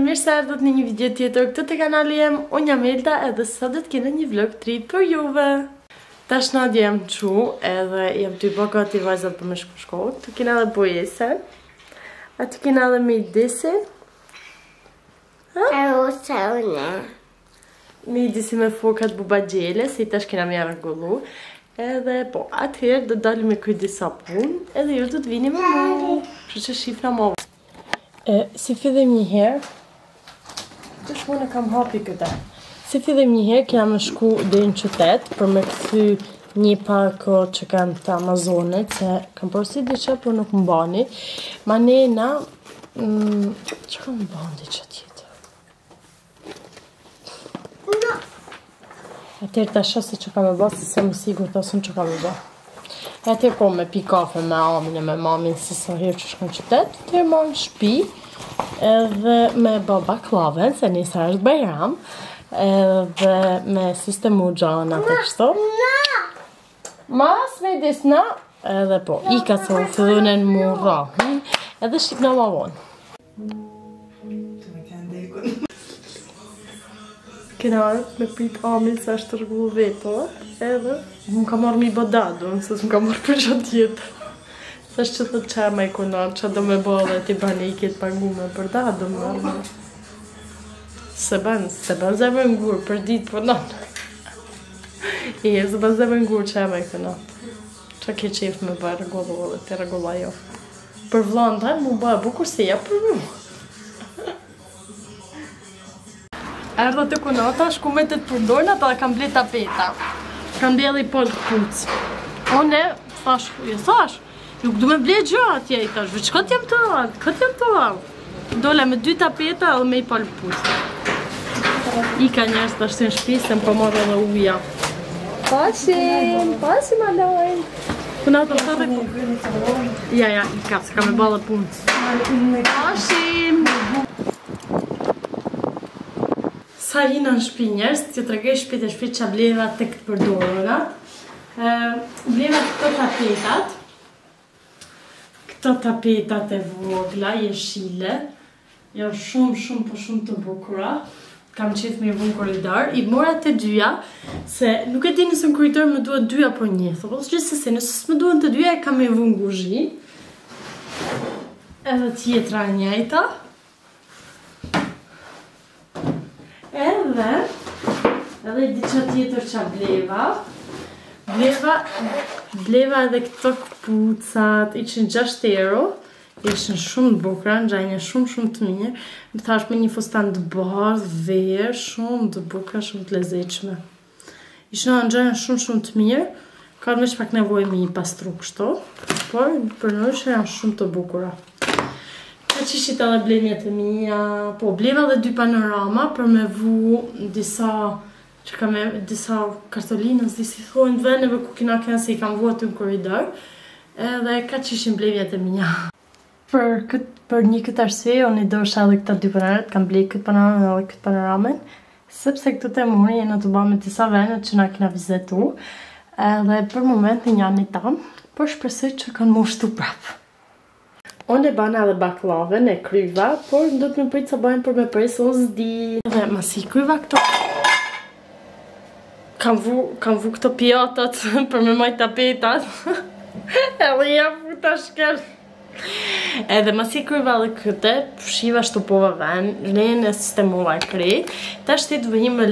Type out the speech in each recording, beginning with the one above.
mirë se erdhët në një video tjetër këtë te kanali jem. Unë jam Elda edhe sot do të kena një vlog të ri për juve. Tash Nadia jam qu edhe jam ty bë gati vajzat për me shku shkollë. Tu kena edhe Bojesen. Aty kena edhe Mejdisin. Mejdisi me fokat buba gjele, si tash kena me rregullu. Edhe po, atëherë do dalim me kujt disa punë, edhe ju do të vini me mu. Kështu që shifna më. Si fillim një herë, gjithmonë e kam hapi këtë. Si fillim një herë, kena me shku dhe në qytet, për me këthy një parko që kanë të Amazonit, se kam përësit diqe, për nuk më bani. Manena, që kam më bani diqe tjetër? Atër të shose që kam e ba, se më sigur të asun që kam e ba. E atër ko me pi kafe me amin e me mamin, si sa herë që shkon qytet, atër ma në shpi, edhe me ba baklaven, se njësa është Bajram, edhe me sistemu gjana të kështu. Mas, Mejdis, na, edhe po, i ka se u fillunen mu rahin, edhe shqipna ma vonë. Kena me prit amin se është të rrgullu vetot, edhe më ka marrë mi badadun, se më ka marrë për që tjetër. Se është që thët qa me i konar, që do me bo dhe ti bani i këtë pagume për dadun, normal. Se ban zeme ngurë për ditë për nanë. Se ban zeme ngurë që me i konar. Që ke qef me bëj rregullu dhe ti rregulla jo. Për vlanë taj mu bëj bukur si ja për mu. Erdha të kunata, shku me të të përdojnë, ata dhe kam ble tapeta. Kam ble i polë këpuc. One, thash, nuk du me ble gjë atje i tash, veç këtë jam të alë. Dole me 2 tapeta edhe me i polë këpuc. I ka njerës të ashtë në shpisë, më përmorë edhe uja. Pasim alojnë. Kunata të thare ku? Ja, i ka, se ka me bale punë. Pasim! Sa hina në shpi njerës, të tregoj shpit e shpit që bleva të këtë përdojëra. Bleva këto tapetat e vogla, jeshile, jo shumë të bukura. Kam qef me i vun koridor. I mora të dyja, se nuk e di nëse në koridor me duhet 2 apo 1. Thopos gjithsesi, nëse me duhet të dyja, e kam me i vun guzhi. Edhe tjetra njajta. Edhe i diqa tjetër që bleva edhe këto këpucat, ishin 6 euro, ishin shumë të bukra, në gjajnje shumë të mirë, më thash me një fustan të bardh, verë, shumë të bukra, shumë të lezeqme. Ishin në gjajnje shumë të mirë, ka në veç pak nevoj me i pastru kështu, por për nërshë janë shumë të bukura. Ka që ishit edhe blenjet e mija, po bleva dhe 2 panorama për me vu disa kartolinës, disi thojnë veneve ku kina kënë se i kam vu aty në koridor, edhe ka që ishin blenjet e mija. Për një këtë arsye, unë i dosha edhe këta 2 panoramet, kam blej këtë panoramen edhe këtë panoramen, sepse këtë të muri jena të ba me disa venet që na kina vizetu, edhe për moment një janë i tam, por shpresoj që kanë mushtu prapë. Unë e bana edhe baklave e kryva, por do të më pritë sa bajnë për me presë, unë zdi. Dhe masi kryva këto, kam vu këto pjatat për me majt tapetat, edhe jam vu të shkel. Edhe masi kryva dhe këte, shiva shtupova ven, rejnë e sistemova e krejt, ta shti du vëjim me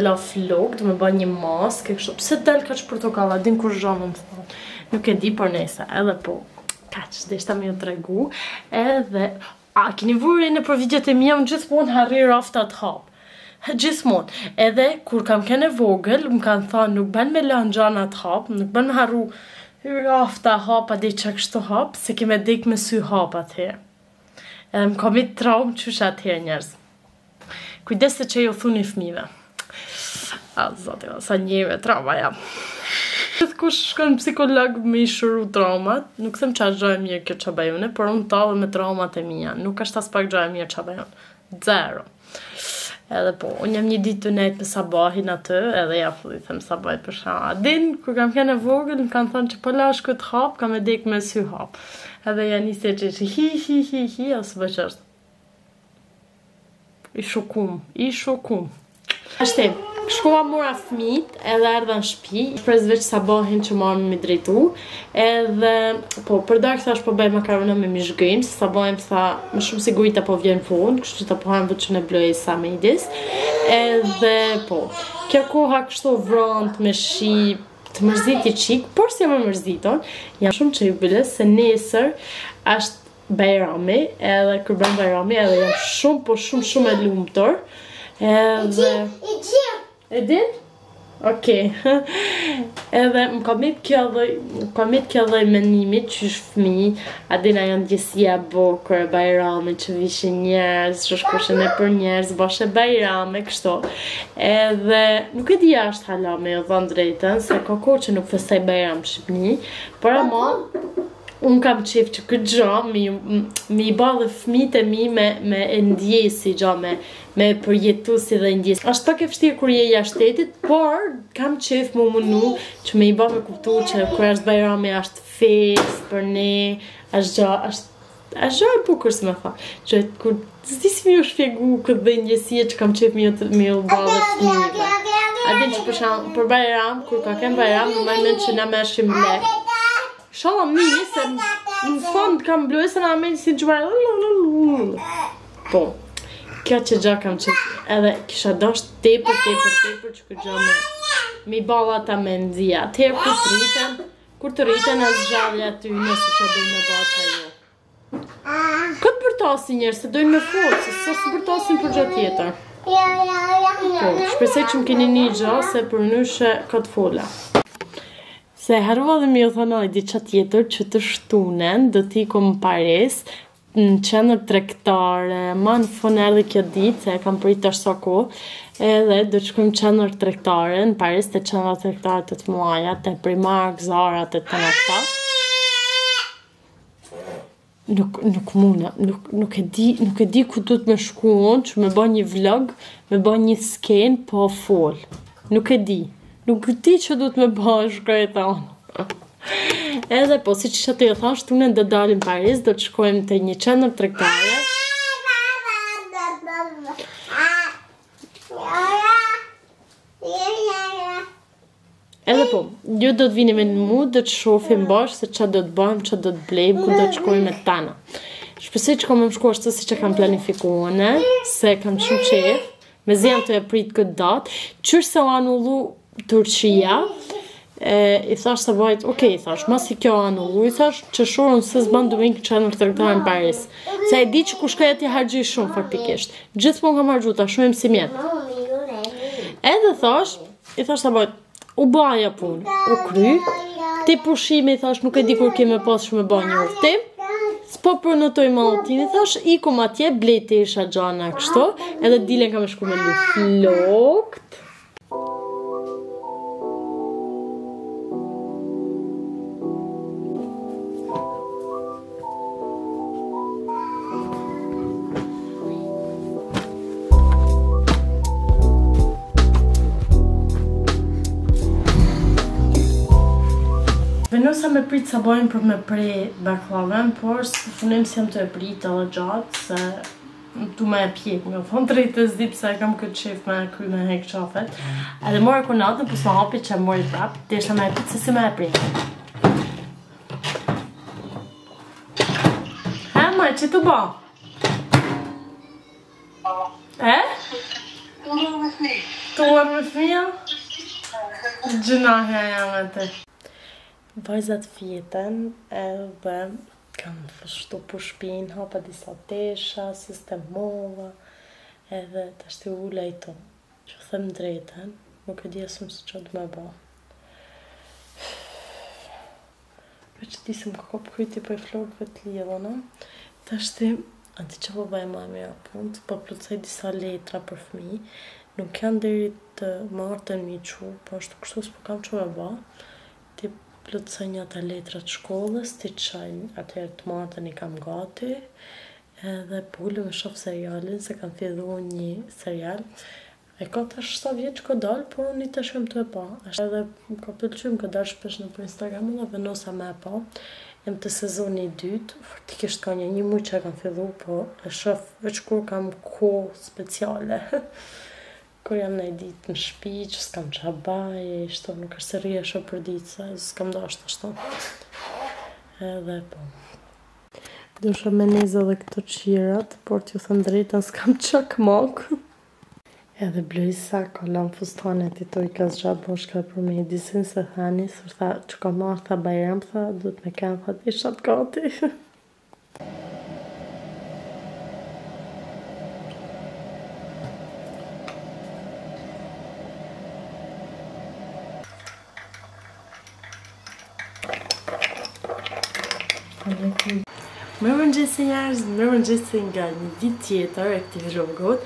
la flok, du me ba një maske, kështu, pse del ka që portokalla, din kur zhonë më thonë, nuk e di për nese, edhe po. Kaq, dhe ishta me ju të regu, edhe, kini vurë në për videot e mija, unë gjithmonë harri raftat hap. Gjithmonë. Edhe, kur kam kene vogël, më kanë thonë, nuk ben me lanë gjanat hap, nuk ben me harru rafta hap, a dhe që kështu hap, se kime dek me sy hap atëherë. Edhe më komit traumë qysh atëherë njerës. Kujdes se që ju thuni fmive. A, zote, sa njëve trauma jam. Këtë kush shkon psikolog me i shuru traumat, nuk them qa gjoj mirë kjo qa bajune, por unë talë me traumat e mija, nuk ashtë as pak gjoj mirë qa bajune. 0. Edhe po, unë jam një ditë të nejtë me sabahin atë, edhe ja fëlli them sabaj për shama. Din, kur kam kene vogël, më kanë thonë që po lash këtë hap, kam e dek me sy hap. Edhe ja njëse që hi, asë bëqështë. I shokum. Ashtë, shkova mora fëmijët edhe erdha në shtëpi, shpresë veç sabahin që marrëm me drejtu, edhe po për darkë thash po bëj makarona me mishgrim, se sabahin tha më shumë sigurita po vjen fund, kështu që ta pohajmë vetë që në bloj sa me idis. Edhe po, kjo koha kështu vrant me shi të mërziti qik, por si jam e mërziton, jam shumë që jubiles se nesër është Bajrami, edhe kur bën Bajrami, edhe jam shumë e lumtur. Edhe e din? Okej. Edhe më ka mit kjo lloj mendimi që është fëmijë, a dina janë gjësia bukur, Bajrami që vishin njerëz, që shkoshin e për njerëz, bashkë Bajrami, kështu. Edhe nuk e di jashtë hala me u dhënë drejtën, se ka kohë që nuk festoj Bajram në Shqipëni, por ama unë kam qef që këtë gjo, mi ba dhe fëmijët e mi me e ndjesi gjo, me përjetu si dhe ndjesi. Ashtë pak e vështirë kur je jashtë shtetit, por kam qef më mënu që me i ba me kuptu që kur është Bajrami është fest për ne, është gjo e bukur si me tha. Që kur zdi si mi u shpjegu këtë dhe ndjesie që kam qef mi u ba dhe fëmijëve. A din që për Bajram, kur ka kem Bajram, më majmen që na me shim lek. Shala mini, se në fond kam bluje se në ameni si gjëvarë. Po, kjo që gja kam që edhe kisha dasht tepër që këtë gja me i bala ta me nëzia. Atëherë kur të rriten as zhavja aty nëse që dojnë me bata jo. Këtë bërtasi njerë, se dojnë me folë, se së bërtasin për gjatë tjetër. Po, shpresoj që më keni një gja, se për nëshe këtë fola. Se harrova dhe mi u thonoj diqa tjetër që të shtunen, do t'i kom Paris, në qendër tregtare, ma në fund erdhi kjo ditë, se kam prit ashtu ko, edhe do të shkojmë qendër tregtare në Paris, të qendra tregtare të mëdha, të Primark, Zara, të tëra këta. Nuk e di ku du të me shku unë, që me bën një vlog, me bën një sken, po fol. Nuk e di që du të me bën shkoj e thonë. Edhe po, si që që të thonë, shtunen do dalim Paris, do të shkojmë të një qendër tregtare. Edhe po, ju do të vini me në mu, do të shofim bashkë se që do të bëjmë, që do të blejmë, ku do të shkojmë me tana. Shpesoj që kam më shku ashtu si që kam planifikuane, se kam shumë qef, me zjem të e prit këtë datë, qërë se o anullu Turqia, i thash të bajt, okej, i thash, masi kjo anullu, i thash që shurën se zban du vinë qendër tregtare në Paris. Se e di që ku shkaj ati hargjë shumë, faktikisht. Gjithmonë kam hargju, ta shumë si mjetë. Edhe thash, i thash të bajt, u baja punë, u kry, ti pushime, i thash, nuk e di kur keme pas shumë e ba një urtim, s'po përnotoj maltin, i thash, i kom atje, blejti isha gjana kështu, edhe dilen kam e shku me lu flokt. Venosa me prit sa bojnë për me prej baklaven, por së funim si jam të e prit edhe gjatë, se tu me e pjek, me thonë të rejtë zdi pëse kam këtë qef me kry me hek qafet. Edhe morë konatën, pës ma hapi që e mori prap, të isha me e prit se si me e prit. He, maj, që tu ba? E? Tu e me fmija? Gjënahja jam e te. Vajzat fjeten edhe kanë fështu për shpin, hapa disa tesha, sistemova, edhe të ashtë i ula i to. Që them drejten, nuk e di asëm se që të me ba. Për që di se më ka kopë kryti për i flokëve të lidhona, të ashtë i, anti që po baj ma mira punë, po plëtsaj disa letra për fmi, nuk janë deri të martën mi qu, po është kështu s'po kam që me ba, ti plëtsaj një ata letrat shkollës, ti qaj atëherë të martën i kam gati, edhe pullu me shof serialin, se kam fillu një serial. E ka tash sa vjetë që ka dalë, por unë i të shumë të e pa. Edhe më ka pëlqy, më ka dalë shpesh në për Instagram, dhe venosa me e pa. Jem të sezoni 2, faktikisht ka një muj që kam fillu, po e shoh veç kur kam kohë speciale. Kur jam në ditë në shtëpi, që s'kam qabaje, shto nuk është se rjesho për ditë, se s'kam dashtë ashtu. Edhe po. Dusha me nizë edhe këto qirat, por t'ju thëmë drejtën s'kam qak mokë. Edhe Blojsa ka lanë fustanet i toj ka zgjatë boshka për me i disin se thani, së tha që ka marrë tha bajram, tha du të me kem, tha të ishat gati. Mirëmëngjesi njerëz, mirëmëngjesi nga një ditë tjetër e këtij vlogut.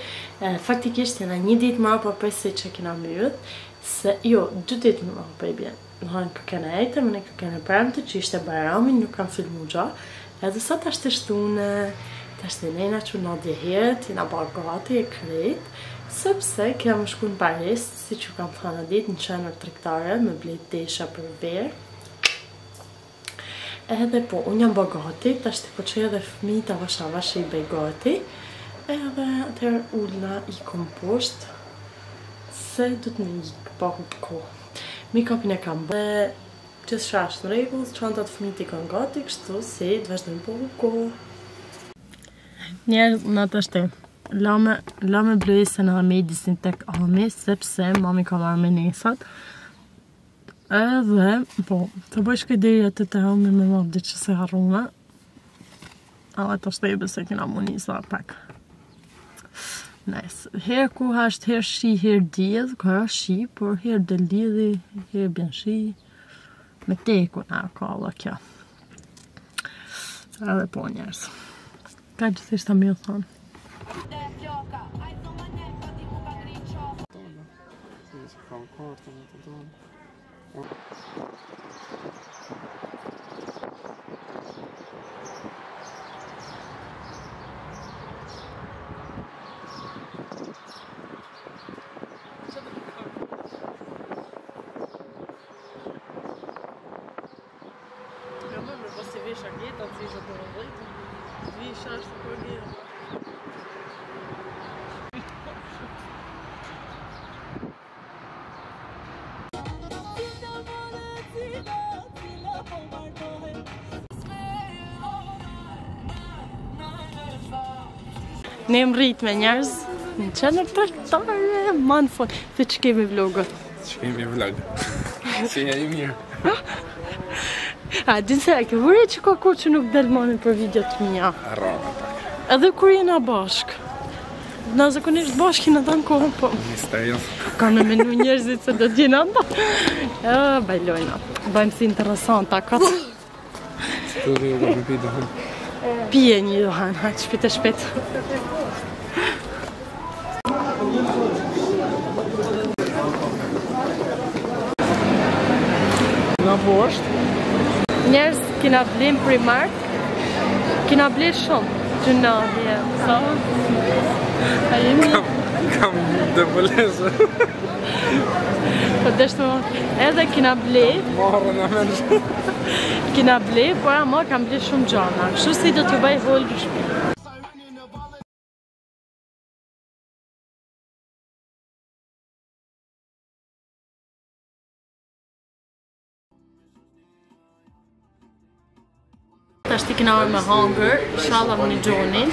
Faktikisht jena një ditë më apo pse që kena mbyll, se jo, 2 ditë më apo i bjen. Domethënë kë kena ejtë, më ne kë kena premte që ishte Bajrami, nuk kam filmu gja. Edhe sot është shtune, është nena që në dje herët, jena ba gati e krejt, sepse kena më shku në Paris, si që kam thënë ditë në qenër tregtare, me blet tesha për verë. Edhe po, unë jam bagati, tash të po që edhe fëmi të avash i begati. Edhe atër ullna i komposht, se du të me ikë, paku të ko. Make-upin e kam bërë, që shash në regullë, çantat fëmijët i kanë gati, kështu si të vazhdojmë paku ko. Njerë, në të shte, la me Blojsen edhe me i disin tek Ami, sepse mami ka marrë me nesat. Edhe, po, të bëjsh këtë ideja të të Ami me marrë dhe që se harrume. Ale të shtebe se kina mu njësa pak. Nice. Herë ku është herë shi, herë djedh, ka shi, por herë del djedhi, herë bjen shi. Me teku nga ka alla kja. Edhe po njerës. Ka gjithisht të mjë thonë. Visha gjeta, të visha të rëndhejtë, visha është për gjeta. Ne më rritë me njerëz, në qenër tregtare, ma në fund. Dhe që kemi vlogët? Që kemi vlog? Si e i mirë. A, dinë se, ke vërre që ka kur që nuk del mani për video të mija? Rrama pak. Edhe kur jena bashk. Na zakonisht bashk jena ta në kohën, po. Misterios. Ka me menu njerëzit se do t'jena nda. Bajlojna. Bajmë si interesanta, ka të... Që të dhe me pita hën? Pije një dohan, hajtë shpit e shpit. Nga bosht. Njerës kina blim Primark, kina blim shumë, gjuna dhje, sa? A jemi? Kam dëbëlesë. Po deshtu, edhe kina blim. Marrë në menshë. Kina blim, por ama kam blim shumë gjana, kështu si do t'ju baj holë në shpi. Ashtë kena arë me hangër, shallam një gjonin,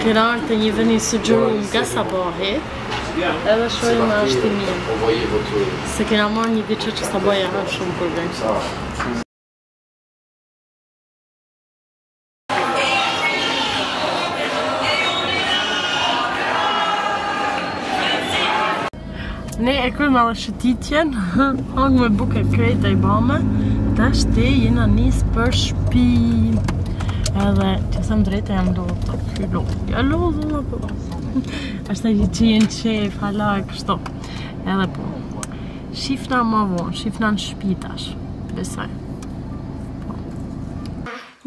kena arë të një veni së gjërum nga sabahi, edhe shojë me ashtë i mirë. Se kena marë një diqë që sabahi e hërë shumë për gënë. Ne e krymë edhe shëtitjen, hangë me buke krejta i bame, të ashtë jena nisë për shpi. Edhe, që thëmë drejta jam do të fyllo. Ja lodhë, dhe po. Ashtë e që jenë qef, hala e kështu. Edhe po. Shifna ma vonë, shifna në shpi tash. Besaj.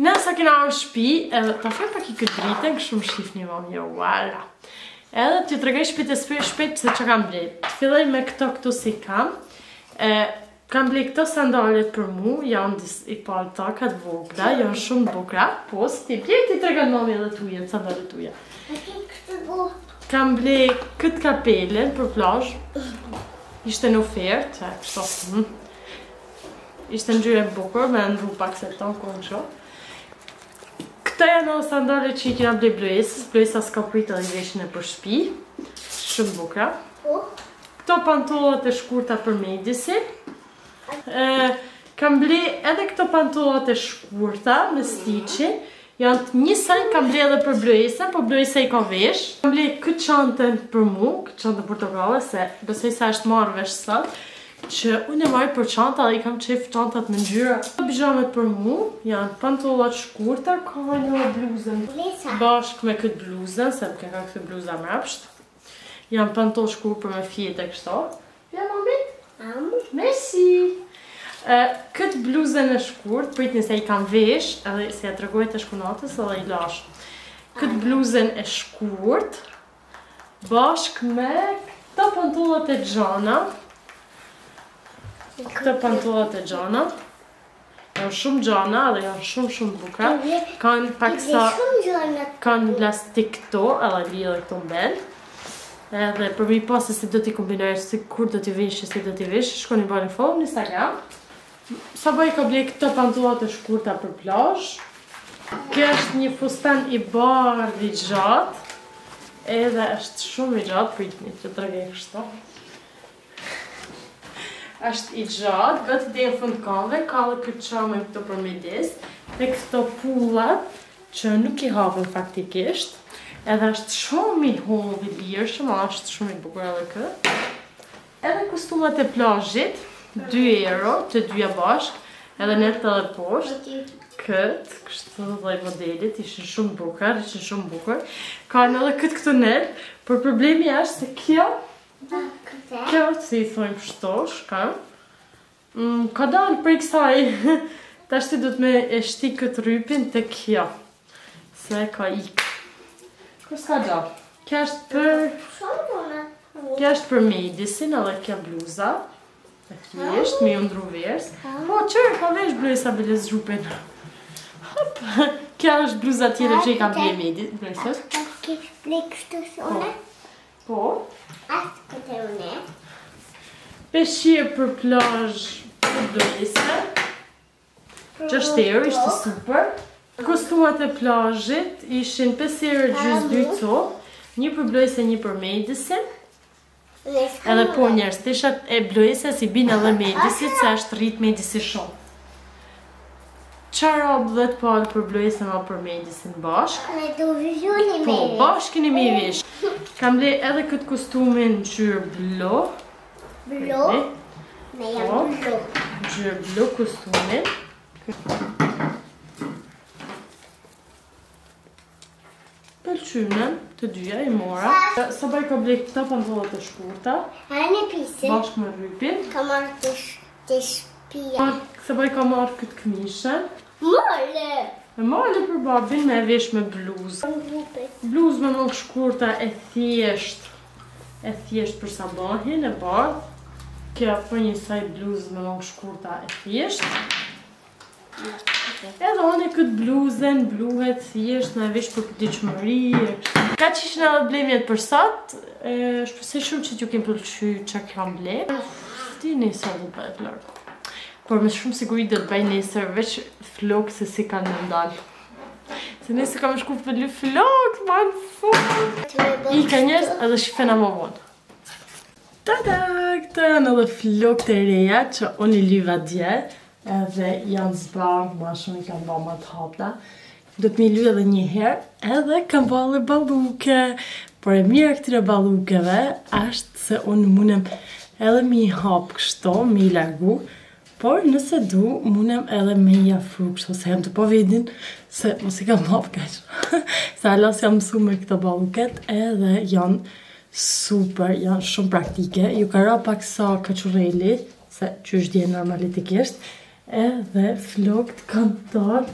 Nësa kena në shpi, edhe ta fërë pak i këtë dritën, kështu më shifni vonë, jo, wala. Edhe t'ju tregoj shpejt e shpejt se që kam blejt. Filloj me këto si kam. Kam ble këto sandalet për mu, janë i paltakat vogla, janë shumë bukra, po si ti ble ti tregat mami edhe tuja, sandalet tuja. Kam ble këtë kapelen për plazh, ishte në ofertë, kështu. Ishte në gjyre bukur, me ndru pak se tonë ku në qo. Këta janë o sandalet që i kina ble Bluesës, Bluesa s'ka pritë edhe i veshin e për shpi, shumë bukra. Këto pantollat e shkurta për Medisin. Kam ble edhe këto pantollat e shkurta me stiqin. Janë njësaj kam ble edhe për Bluesa, po Bluesa i ka vesh. Kam ble këtë çantën për mu, këtë çantën portokale, se besoj se është marrë vesh sot. Që unë e marrë për çanta dhe i kam qef çantat me ngjyra. Pijamet për mu, janë pantollat shkurta, ka një bluzën bashkë me këtë bluzën, se ka këtë bluza mrapsht. Janë pantoll shkur për me fjete kështu. Ja, mamit? Merci! Këtë bluzën e shkurt, pritni se i kam vesh, edhe se ja tregoj të shkunatës edhe i lash. Këtë bluzën e shkurt, bashkë me këto pantollat e gjana. Këto pantollat e gjana. Janë shumë gjana dhe janë shumë bukra. Kanë paksa, kanë lastik këto, edhe lidhe këto mbel. Edhe për mi pasë si do t'i kombinojë, si kur do t'i vish, si do t'i vish, shkoni bani folë në Instagram. Sa bëj ka ble këto pantollat e shkurta për plazh. Kjo është një fustan i bardhë i gjatë. Edhe është shumë i gjatë, pritni që tregoj kështu. Është i gjatë, vetë dhe në fund kanve, ka dhe këtë çame këto për midis. Dhe këto pullat që nuk i hapën faktikisht. Edhe është shumë i hollë i lirshëm, është shumë i bukur edhe kë. Edhe kostumat e plazhit, 2 euro, të dyja bashk, edhe net edhe poshtë. Këtë, kështu lloj modelit, ishin shumë bukur. Kanë edhe këtë këtu net, por problemi është se kjo, si i thojmë shtosh, ka dalë për kësaj, tash ti do të me e shti këtë rypin të kjo, se ka ikë. S'ka gjallë. Kjo është për Medisin, edhe kjo bluza. E thjesht, me ju ndru vers. Po, qërë ka vesh Bluesa Beles Zhrupin. Hop. Kjo është bluza tjetër që i ka ble Medisin. Bluesës. Ke ble kështu se une? Po. Atë këtë une? Peshqie për plazh për Bluesa. 6 euro, ishte super. Kostumat e plazhit ishin 5 euro gjys 2 copë, një për Bluesa, një për Medisin. Edhe po njerës, tishat e Bluesa si bin edhe Medisit, se është rrit Medisi shumë. Qara dhe të palë për Bluesa ma për Medisin bashkë. Po, bashkë një mi vish. Kam ble edhe këtë kostumin gjyrë blo. Blo? Me jam blo. Gjyrë blo kostumin. Pëlqynen, të dyja i mora. Sa baj ka ble këta pantollat e shkurta. Hajnë pisi. Bashkë me rypin. Ka marrë të shpia. Sa baj ka marrë këtë këmishën. Mole! E male për babin me vesh me bluzë. Bluzë me mongë shkurta e thjesht. E thjesht për sabahin e bardh. Kja për një saj bluzë me mongë shkurta e thjesht. Edhe one këtë bluzën, bluhet thjesht me vesh për këtë diqëmëri. Ka që ishën edhe blemjet për sot. Shpesej shumë që t'ju kemë pëlqy që kam ble. Ti nesër dhe bëhet lërë. Por me shumë siguri dhe të bëj nesër veç flok se si kanë në ndalë. Se nesër kam shku për lë flok, ma në fund. I ka njerës edhe shifena më vonë. Tada! Këto janë edhe flok të reja që unë i lyva dje. Edhe janë zbarë, ma shumë i kam ba ma të hapta. Do të mi luj edhe një herë, edhe kam ba dhe baluke. Por e mira këtire balukeve, është se unë munem edhe mi hap kështo, mi largu. Por nëse du, munem edhe me i afru kështo, se jam të po vidin, se mos i kam hap kështo. Se alas jam mësu me këto baluket, edhe janë super, janë shumë praktike. Ju ka ra pak sa kachureli, se që është dje normalitikisht. Edhe flokt kanë dalë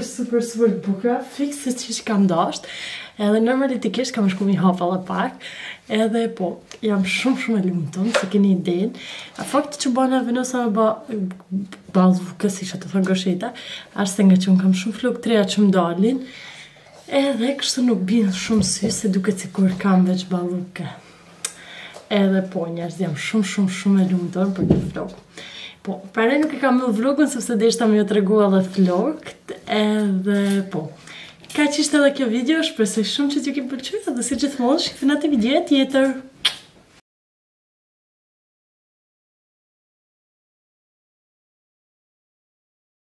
super bukra, fikse që kam dasht. Edhe normalitikisht kam shku mi hapa dhe pak. Edhe po, jam shumë e lumtur se keni idenë. Fakti që bana venosa me ballvukë, si të thonë gosheta, arse nga që unë kam shumë flok të reja që më dalin, edhe kështu nuk bin shumë sy, se duket sikur kam veç ballvukë. Edhe po, njerëz, jam shumë e lumtur për këtë flok. Po, pare nuk e kam më vlogun, sepse deshta me ju tregu edhe flokt, edhe po. Ka që ishte edhe kjo video, shpresoj shumë që t'ju ki pëlqyer dhe si gjithmonë shifni atë video tjetër.